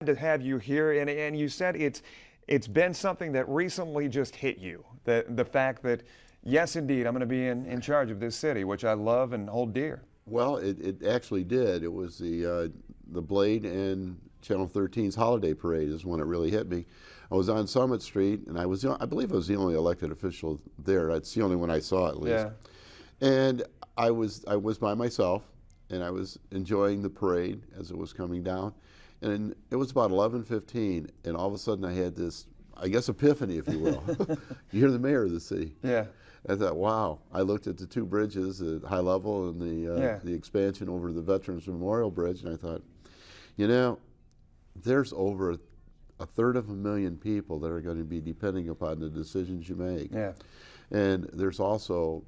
to have you here, and you said it's been something that recently just hit you. The fact that, yes, indeed, I'm going to be in charge of this city, which I love and hold dear. Well, it actually did. It was the Blade and Channel 13's holiday parade is when it really hit me. I was on Summit Street, and I believe I was the only elected official there. That's the only one I saw, at least. Yeah. And I was by myself, and I was enjoying the parade as it was coming down. And it was about 11:15, and all of a sudden I had this, I guess, epiphany, if you will. You're the mayor of the city. Yeah. I thought, wow. I looked at the two bridges at high level and the expansion over the Veterans Memorial Bridge, and I thought, you know, there's over a third of a million people that are going to be depending upon the decisions you make. Yeah. And there's also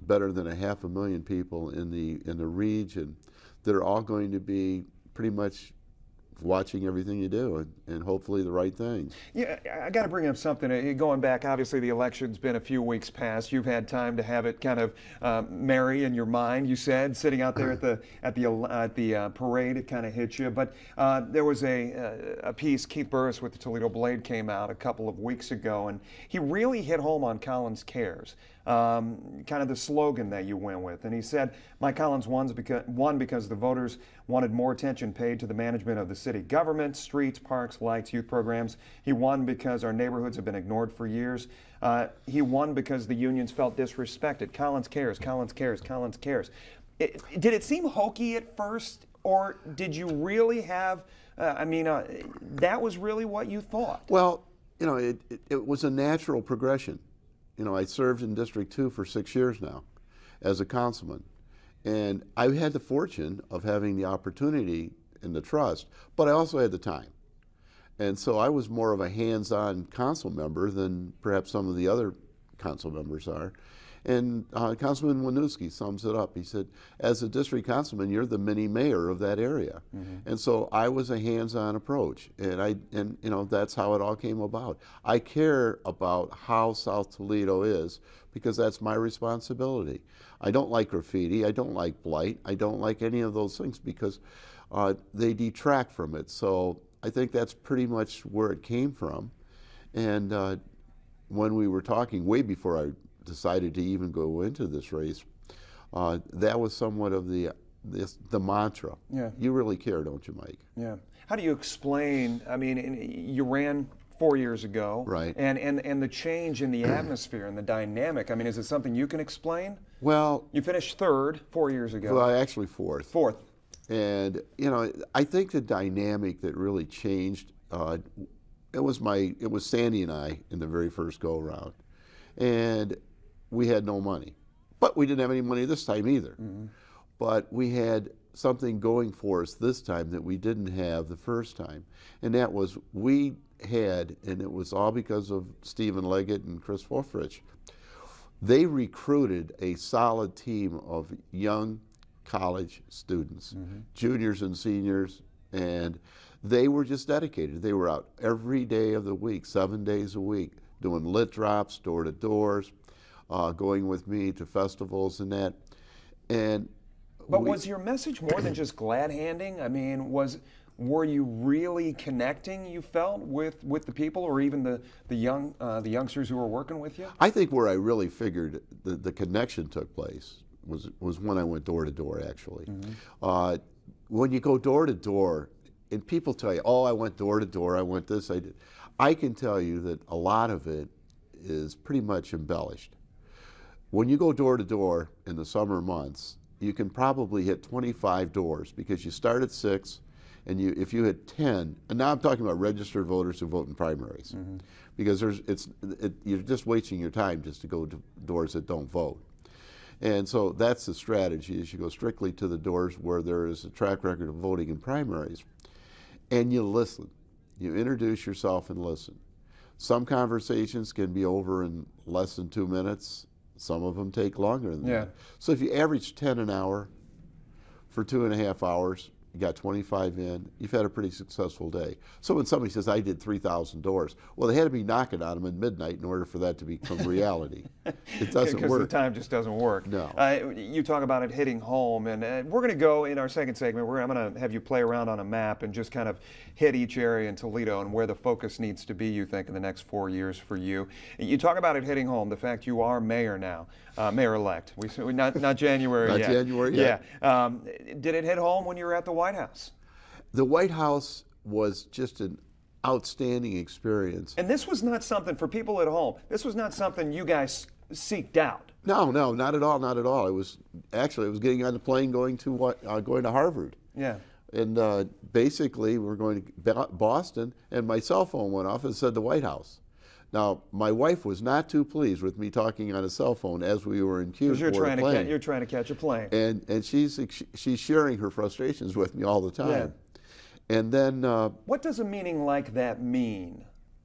better than 500,000 people in the region that are all going to be pretty much watching everything you do and hopefully the right things. Yeah, I got to bring up something. Going back, obviously the election's been a few weeks past. You've had time to have it kind of merry in your mind. You said sitting out there at the parade, it kind of hit you. But there was a piece. Keith Burris with the Toledo Blade came out a couple of weeks ago, and he really hit home on Collins Cares. Kind of the slogan that you went with. And he said, Mike Collins won because the voters wanted more attention paid to the management of the city government, streets, parks, lights, youth programs. He won because our neighborhoods have been ignored for years. He won because the unions felt disrespected. Collins cares, Collins cares, Collins cares. Did it seem hokey at first, or did you really have, that was really what you thought? Well, you know, it was a natural progression. You know, I served in District 2 for 6 years now as a councilman. And I had the fortune of having the opportunity and the trust, but I also had the time. And so I was more of a hands-on council member than perhaps some of the other council members are. And Councilman Winooski sums it up. He said, as a district councilman, you're the mini mayor of that area. Mm-hmm. And so I was a hands-on approach, and you know, that's how it all came about. I care about how South Toledo is because that's my responsibility. I don't like graffiti, I don't like blight, I don't like any of those things because they detract from it. So I think that's pretty much where it came from. And when we were talking way before I decided to even go into this race, that was somewhat of the mantra. Yeah. You really care, don't you, Mike? Yeah. How do you explain, I mean, you ran 4 years ago. Right. And the change in the atmosphere and the dynamic, I mean, is it something you can explain? Well, you finished third 4 years ago. Well, actually fourth. Fourth. And, you know, I think the dynamic that really changed, it was Sandy and I in the very first go-around. And we had no money. But we didn't have any money this time either. Mm-hmm. But we had something going for us this time that we didn't have the first time. And that was we had, and it was all because of Stephen Leggett and Chris Wolfrich, they recruited a solid team of young college students, mm-hmm. juniors and seniors, and they were just dedicated. They were out every day of the week, 7 days a week, doing lit drops, door to doors, going with me to festivals and that. But was your message more than just glad handing? I mean, were you really connecting, you felt, with the people, or even the youngsters who were working with you? I think where I really figured the connection took place was when I went door to door, actually. Mm-hmm. When you go door to door, and people tell you, oh, I went door to door, I went this, I did. I can tell you that a lot of it is pretty much embellished. When you go door to door in the summer months, you can probably hit 25 doors because you start at 6, and if you hit 10, and now I'm talking about registered voters who vote in primaries, mm-hmm. because you're just wasting your time just to go to doors that don't vote. And so that's the strategy, is you go strictly to the doors where there is a track record of voting in primaries, and you listen. You introduce yourself and listen. Some conversations can be over in less than 2 minutes. Some of them take longer than that. So if you average 10 an hour for 2.5 hours, you got 25 in, you've had a pretty successful day. So when somebody says, I did 3,000 doors, well, they had to be knocking on them at midnight in order for that to become reality. It doesn't Because work. the time just doesn't work. No. You talk about it hitting home, and we're going to go in our second segment. I'm going to have you play around on a map and just kind of hit each area in Toledo and where the focus needs to be, you think, in the next 4 years for you. You talk about it hitting home, the fact you are mayor now, mayor-elect. Not January Not yet. January yet. Yeah. Did it hit home when you were at the White House? The White House was just an outstanding experience. And this was not something, for people at home, this was not something you guys seeked out. No, not at all, not at all. It was getting on the plane going to Harvard. Yeah. And basically, we're going to Boston, and my cell phone went off and said the White House. Now, my wife was not too pleased with me talking on a cell phone as we were in queue for a plane. You're trying to catch a plane. And she's sharing her frustrations with me all the time. Yeah. And then what does a meeting like that mean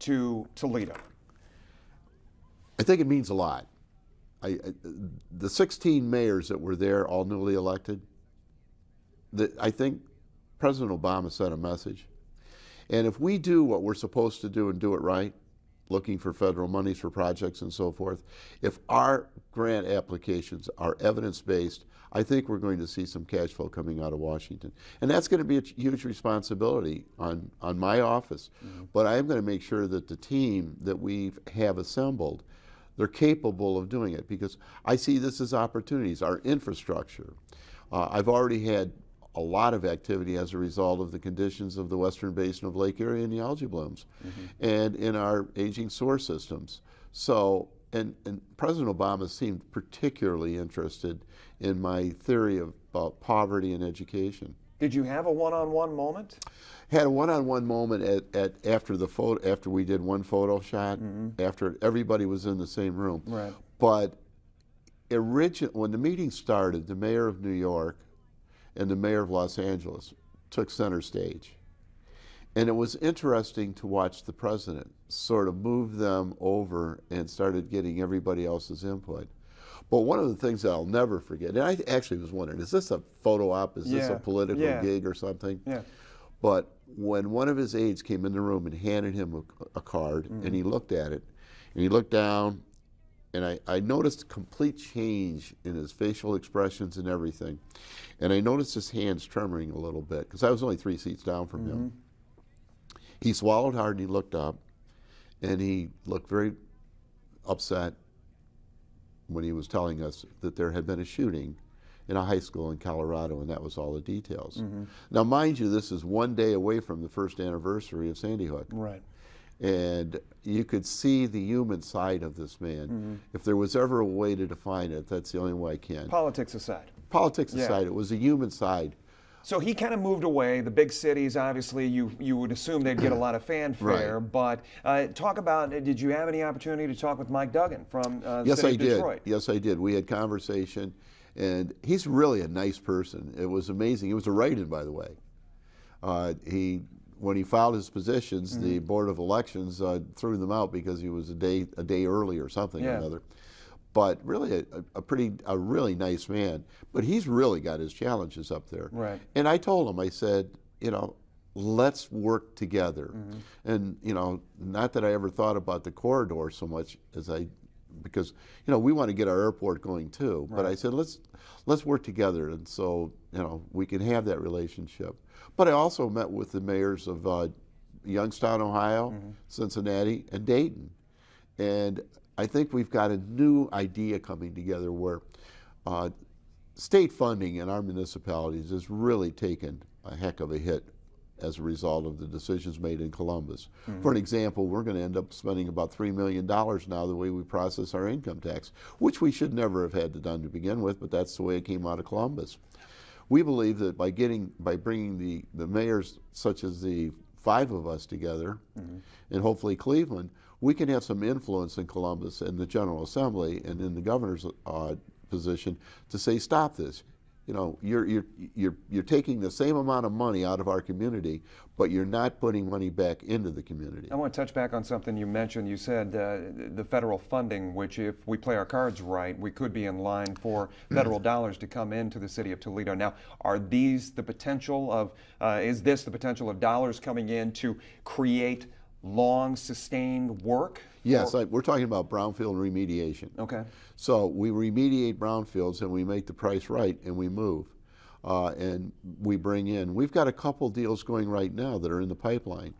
to Toledo? I think it means a lot. The 16 mayors that were there, all newly elected, I think President Obama sent a message. And if we do what we're supposed to do and do it right, looking for federal monies for projects and so forth, if our grant applications are evidence-based, I think we're going to see some cash flow coming out of Washington. And that's going to be a huge responsibility on my office. Mm-hmm. But I am going to make sure that the team that we have assembled, they're capable of doing it, because I see this as opportunities. Our infrastructure, I've already had a lot of activity as a result of the conditions of the western basin of Lake Erie and the algae blooms, mm-hmm. and in our aging sewer systems. So, and President Obama seemed particularly interested in my theory about poverty and education. Did you have a one-on-one moment? Had a one-on-one moment after we did one photo shot, mm-hmm. after everybody was in the same room. Right. But when the meeting started, the mayor of New York and the mayor of Los Angeles took center stage. And it was interesting to watch the president sort of move them over and started getting everybody else's input. But one of the things that I'll never forget, and I actually was wondering, is this a photo op? Is this a political gig or something? Yeah. But when one of his aides came in the room and handed him a card, mm-hmm. and he looked at it, and he looked down, and I noticed a complete change in his facial expressions and everything. And I noticed his hands trembling a little bit, because I was only 3 seats down from mm-hmm. him. He swallowed hard and he looked up, and he looked very upset when he was telling us that there had been a shooting in a high school in Colorado, and that was all the details. Mm-hmm. Now, mind you, this is 1 day away from the first anniversary of Sandy Hook. Right. And you could see the human side of this man. Mm-hmm. If there was ever a way to define it, that's the only way I can. Politics aside. Politics aside, it was a human side. So he kind of moved away. The big cities, obviously, you would assume they'd get a lot of fanfare. Right. But talk about, did you have any opportunity to talk with Mike Duggan from the city of Detroit? Yes, I did. We had conversation, and he's really a nice person. It was amazing. He was a write-in, by the way. When he filed his positions, mm-hmm. the Board of Elections threw them out because he was a day early or something or another. But really a really nice man. But he's really got his challenges up there. Right. And I told him, I said, let's work together. Mm-hmm. And not that I ever thought about the corridor so much because we want to get our airport going too. Right. But I said, let's work together, and so we can have that relationship. But I also met with the mayors of Youngstown, Ohio, mm-hmm. Cincinnati, and Dayton. And I think we've got a new idea coming together where state funding in our municipalities has really taken a heck of a hit as a result of the decisions made in Columbus. Mm-hmm. For an example, we're going to end up spending about $3 million now the way we process our income tax, which we should never have had to done to begin with, but that's the way it came out of Columbus. We believe that by bringing the mayors, such as the 5 of us together, mm-hmm. and hopefully Cleveland, we can have some influence in Columbus and the General Assembly and in the governor's position to say, stop this. You know, you're taking the same amount of money out of our community, but you're not putting money back into the community. I want to touch back on something you mentioned. You said the federal funding, which if we play our cards right, we could be in line for federal dollars to come into the city of Toledo. Now, are these the potential of, is this the potential of dollars coming in to create long, sustained work? Yes, we're talking about brownfield remediation. Okay. So we remediate brownfields and we make the price right and we move. And we bring in, we've got a couple deals going right now that are in the pipeline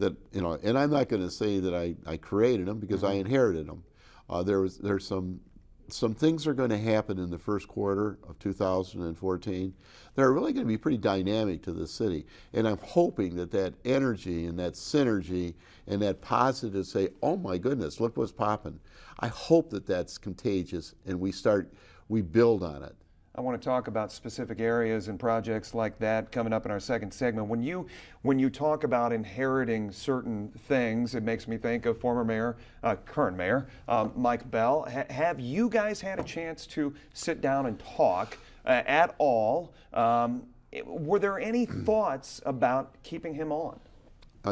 that, you know, and I'm not going to say that I created them because I inherited them. There's some things are going to happen in the first quarter of 2014 that are really going to be pretty dynamic to the city. And I'm hoping that that energy and that synergy and that positive say, oh my goodness, look what's popping. I hope that that's contagious and we build on it. I want to talk about specific areas and projects like that coming up in our second segment. When you talk about inheriting certain things, it makes me think of former mayor, current mayor, Mike Bell. Have you guys had a chance to sit down and talk at all? Were there any thoughts about keeping him on?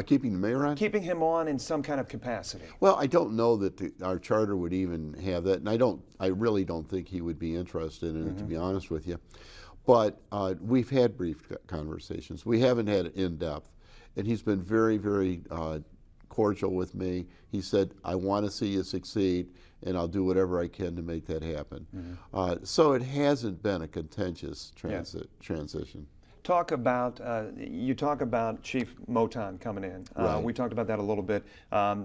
Keeping the mayor on? Keeping him on in some kind of capacity. Well, I don't know that our charter would even have that, and I really don't think he would be interested in it, to be honest with you. But we've had brief conversations. We haven't had it in depth, and he's been very, very cordial with me. He said, "I want to see you succeed, and I'll do whatever I can to make that happen." So it hasn't been a contentious transition. Talk about, you talk about Chief Moton coming in. Right. We talked about that a little bit.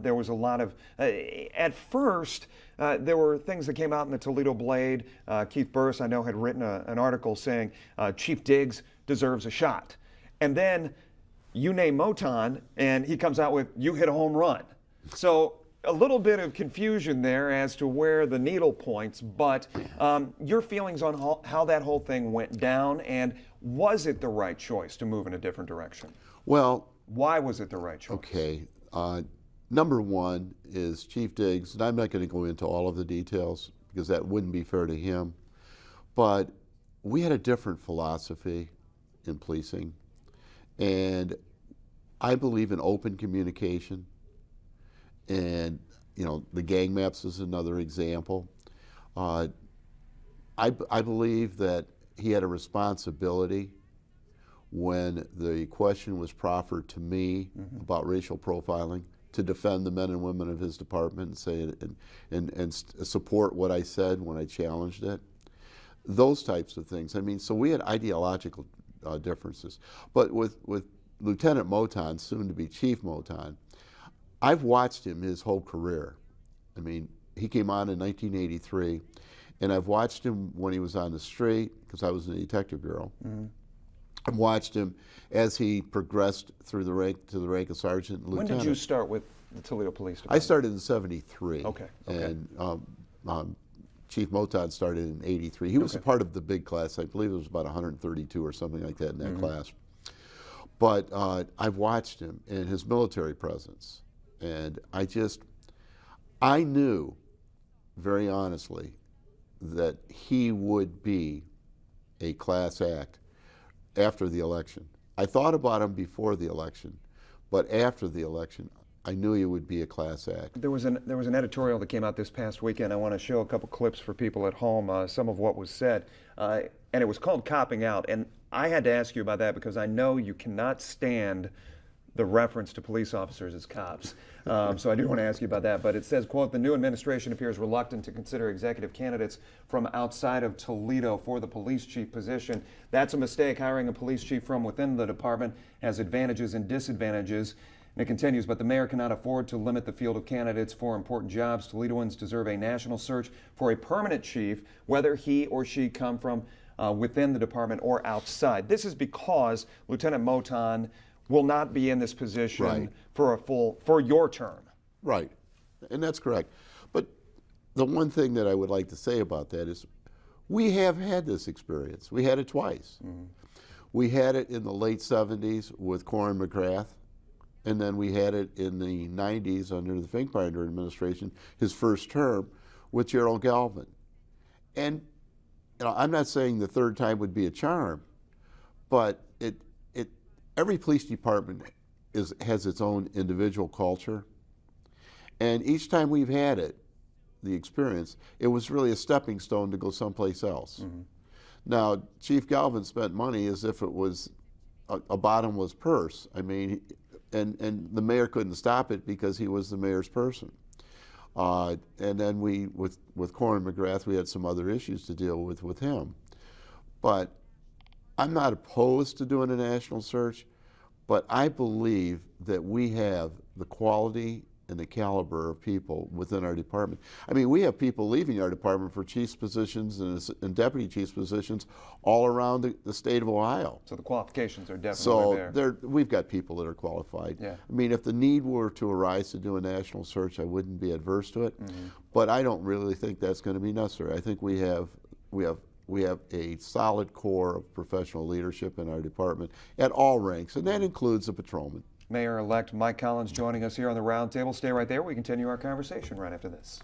There was a lot of, at first, there were things that came out in the Toledo Blade. Keith Burris, I know, had written an article saying Chief Diggs deserves a shot. And then you name Moton, and he comes out with, you hit a home run. So a little bit of confusion there as to where the needle points, but your feelings on how that whole thing went down, and was it the right choice to move in a different direction? Well, why was it the right choice? Okay. Number one is Chief Diggs, and I'm not going to go into all of the details because that wouldn't be fair to him, but we had a different philosophy in policing, and I believe in open communication. And, you know, the gang maps is another example. I believe that he had a responsibility when the question was proffered to me about racial profiling to defend the men and women of his department and say and support what I said when I challenged it. Those types of things. I mean, so we had ideological differences. But with Lieutenant Moton, soon to be Chief Moton, I've watched him his whole career. I mean, he came on in 1983, and I've watched him when he was on the street, because I was in the detective bureau. I've watched him as he progressed through the rank to the rank of sergeant and lieutenant. When did you start with the Toledo Police Department? I started in '73. Okay. And Chief Moton started in '83. He was a part of the big class. I believe it was about 132 or something like that in that class. But I've watched him and his military presence. And I knew, very honestly, that he would be a class act after the election. I thought about him before the election, but after the election, I knew he would be a class act. There was an editorial that came out this past weekend. I want to show a couple clips for people at home, some of what was said. And it was called Copping Out. And I had to ask you about that because I know you cannot stand the reference to police officers as cops. So I do want to ask you about that. But it says, quote, the new administration appears reluctant to consider executive candidates from outside of Toledo for the police chief position. That's a mistake. Hiring a police chief from within the department has advantages and disadvantages. And it continues, but the mayor cannot afford to limit the field of candidates for important jobs. Toledoans deserve a national search for a permanent chief, whether he or she come from within the department or outside. This is because Lieutenant Moton will not be in this position for your term. Right, and that's correct. But the one thing that I would like to say about that is we have had this experience. We had it twice. We had it in the late 70s with Corin McGrath, and then we had it in the 90s under the Finkbinder administration, his first term, with Gerald Galvin. And I'm not saying the third time would be a charm, but every police department has its own individual culture, and each time we've had it, the experience, it was really a stepping stone to go someplace else. Mm-hmm. Now, Chief Galvin spent money as if it was a bottomless purse. I mean, and the mayor couldn't stop it because he was the mayor's person. And then with Corin McGrath, we had some other issues to deal with him. But I'm not opposed to doing a national search, but I believe that we have the quality and the caliber of people within our department. I mean, we have people leaving our department for chief's positions and deputy chief's positions all around the state of Ohio. So the qualifications are definitely there. So we've got people that are qualified. Yeah. I mean, if the need were to arise to do a national search, I wouldn't be adverse to it. Mm-hmm. But I don't really think that's going to be necessary. I think we have a solid core of professional leadership in our department at all ranks, and that includes the patrolmen. Mayor-elect Mike Collins joining us here on the Roundtable. Stay right there. We continue our conversation right after this.